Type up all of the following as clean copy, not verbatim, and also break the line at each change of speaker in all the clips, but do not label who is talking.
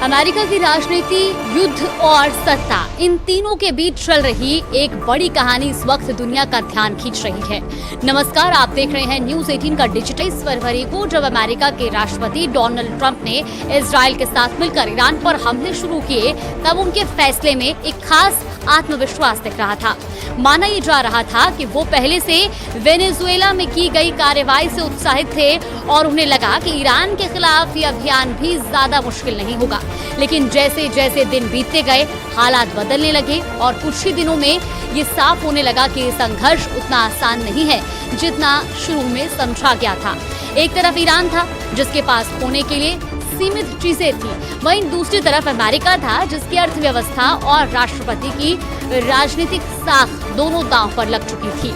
America की राजनीति, युद्ध और सत्ता, इन तीनों के बीच चल रही एक बड़ी कहानी इस वक्त दुनिया का ध्यान खींच रही है। नमस्कार, आप देख रहे हैं न्यूज़ 18 का डिजिटल। इस फरवरी को जब अमेरिका के राष्ट्रपति डोनाल्ड ट्रंप ने इजराइल के साथ मिलकर ईरान पर हमले शुरू किए, तब उनके फैसले में एक खास आत्मविश्वास दिख रहा था। माना ये जा रहा था कि वो पहले से वेनेजुएला में की गई कार्रवाई से उत्साहित थे और उन्हें लगा कि ईरान के खिलाफ ये अभियान भी ज्यादा मुश्किल नहीं होगा। लेकिन जैसे जैसे दिन बीतते गए, हालात बदलने लगे और कुछ ही दिनों में ये साफ होने लगा कि ये संघर्ष उतना आसान नहीं है जितना शुरू में समझा गया था। एक तरफ ईरान था जिसके पास होने के लिए सीमित चीजें थी, वहीं दूसरी तरफ अमेरिका था जिसकी अर्थव्यवस्था और राष्ट्रपति की राजनीतिक साख दोनों दांव पर लग चुकी थी।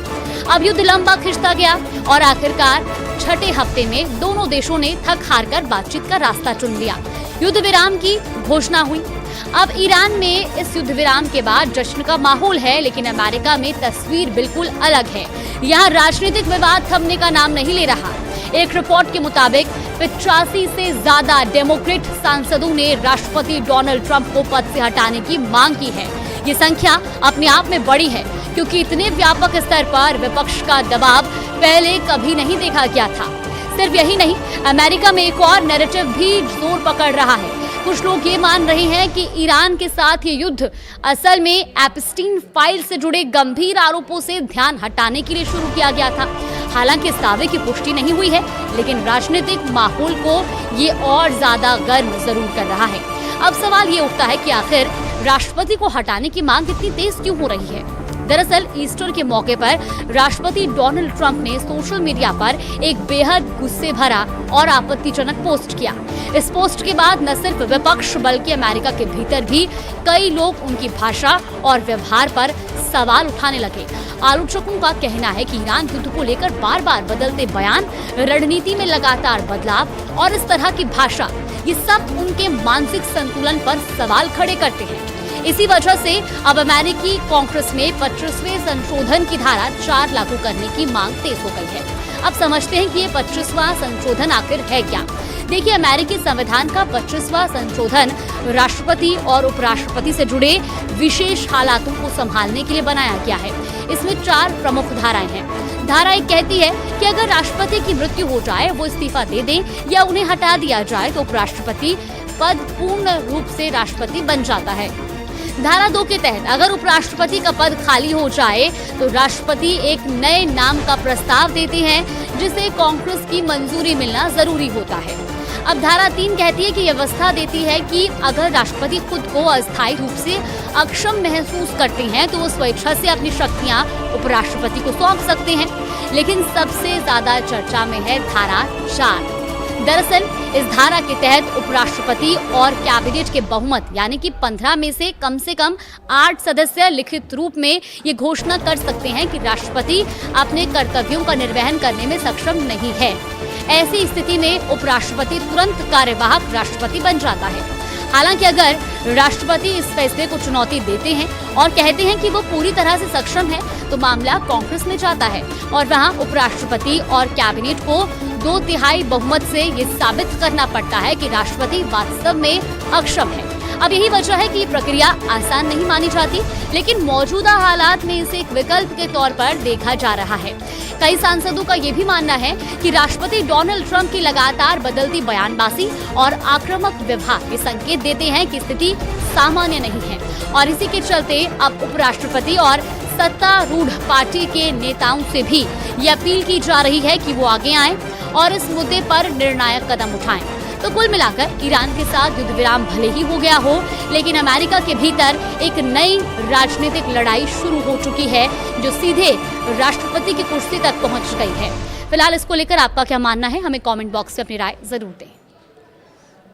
अब युद्ध लंबा खिंचता गया और आखिरकार छठे हफ्ते में दोनों देशों ने थक हार कर बातचीत का रास्ता चुन लिया। युद्ध विराम की घोषणा हुई। अब ईरान में इस युद्ध विराम के बाद जश्न का माहौल है, लेकिन अमेरिका में तस्वीर बिल्कुल अलग है। यहाँ राजनीतिक विवाद थमने का नाम नहीं ले रहा। एक रिपोर्ट के मुताबिक 85 से ज्यादा डेमोक्रेट सांसदों ने राष्ट्रपति डोनाल्ड ट्रंप को पद से हटाने की मांग की है। ये संख्या अपने आप में बड़ी है, क्योंकि इतने व्यापक स्तर पर विपक्ष का दबाव पहले कभी नहीं देखा गया था। सिर्फ यही नहीं, अमेरिका में एक और नैरेटिव भी जोर पकड़ रहा है। कुछ लोग ये मान रहे हैं कि ईरान के साथ ये युद्ध असल में एप्स्टीन फाइल से जुड़े गंभीर आरोपों से ध्यान हटाने के लिए शुरू किया गया था। हालांकि इस दावे की पुष्टि नहीं हुई है, लेकिन राजनीतिक माहौल को ये और ज्यादा गर्म जरूर कर रहा है। अब सवाल ये उठता है कि आखिर राष्ट्रपति को हटाने की मांग इतनी तेज क्यों हो रही है। दरअसल ईस्टर के मौके पर राष्ट्रपति डोनाल्ड ट्रंप ने सोशल मीडिया पर एक बेहद गुस्से भरा और आपत्तिजनक पोस्ट किया। इस पोस्ट के बाद न सिर्फ विपक्ष बल्कि अमेरिका के भीतर भी कई लोग उनकी भाषा और व्यवहार पर सवाल उठाने लगे। आलोचकों का कहना है कि ईरान युद्ध को लेकर बार बार बदलते बयान, रणनीति में लगातार बदलाव और इस तरह की भाषा, ये सब उनके मानसिक संतुलन पर सवाल खड़े करते हैं। इसी वजह से अब अमेरिकी कांग्रेस में 25वें संशोधन की धारा 4 लागू करने की मांग तेज हो गई है। अब समझते हैं कि ये 25वां संशोधन आखिर है क्या। देखिए, अमेरिकी संविधान का 25वां संशोधन राष्ट्रपति और उपराष्ट्रपति से जुड़े विशेष हालातों को संभालने के लिए बनाया गया है। इसमें 4 प्रमुख धाराएं हैं। धारा 1 कहती है कि अगर राष्ट्रपति की मृत्यु हो जाए, वो इस्तीफा दे दें या उन्हें हटा दिया जाए, तो उपराष्ट्रपति पद पूर्ण रूप से राष्ट्रपति बन जाता है। धारा 2 के तहत अगर उपराष्ट्रपति का पद खाली हो जाए तो राष्ट्रपति एक नए नाम का प्रस्ताव देते हैं, जिसे कांग्रेस की मंजूरी मिलना जरूरी होता है। अब धारा 3 कहती है कि व्यवस्था देती है कि अगर राष्ट्रपति खुद को अस्थायी रूप से अक्षम महसूस करते हैं तो वो स्वेच्छा से अपनी शक्तियां उपराष्ट्रपति को सौंप सकते हैं। लेकिन सबसे ज्यादा चर्चा में है धारा 4। दरअसल इस धारा के तहत उपराष्ट्रपति और कैबिनेट के बहुमत यानी कि 15 में से कम 8 सदस्य लिखित रूप में ये घोषणा कर सकते हैं कि राष्ट्रपति अपने कर्तव्यों का निर्वहन करने में सक्षम नहीं है। ऐसी स्थिति में उपराष्ट्रपति तुरंत कार्यवाहक राष्ट्रपति बन जाता है। हालांकि अगर राष्ट्रपति इस फैसले को चुनौती देते हैं और कहते हैं कि वो पूरी तरह से सक्षम है, तो मामला कांग्रेस में जाता है और वहां उपराष्ट्रपति और कैबिनेट को 2/3 बहुमत से ये साबित करना पड़ता है कि राष्ट्रपति वास्तव में अक्षम है। अब यही वजह है कि ये प्रक्रिया आसान नहीं मानी जाती, लेकिन मौजूदा हालात में इसे एक विकल्प के तौर पर देखा जा रहा है। कई सांसदों का ये भी मानना है कि राष्ट्रपति डोनाल्ड ट्रंप की लगातार बदलती बयानबाजी और आक्रामक व्यवहार ये संकेत देते हैं कि स्थिति सामान्य नहीं है और इसी के चलते अब उपराष्ट्रपति और सत्तारूढ़ पार्टी के नेताओं से भी ये अपील की जा रही है कि वो आगे आएं और इस मुद्दे पर निर्णायक कदम उठाएं। तो कुल मिलाकर ईरान के साथ युद्ध विराम भले ही हो गया हो, लेकिन अमेरिका के भीतर एक नई राजनीतिक लड़ाई शुरू हो चुकी है जो सीधे राष्ट्रपति की कुर्सी तक पहुंच गई है। फिलहाल इसको लेकर आपका क्या मानना है, हमें कमेंट बॉक्स में अपनी राय जरूर दें।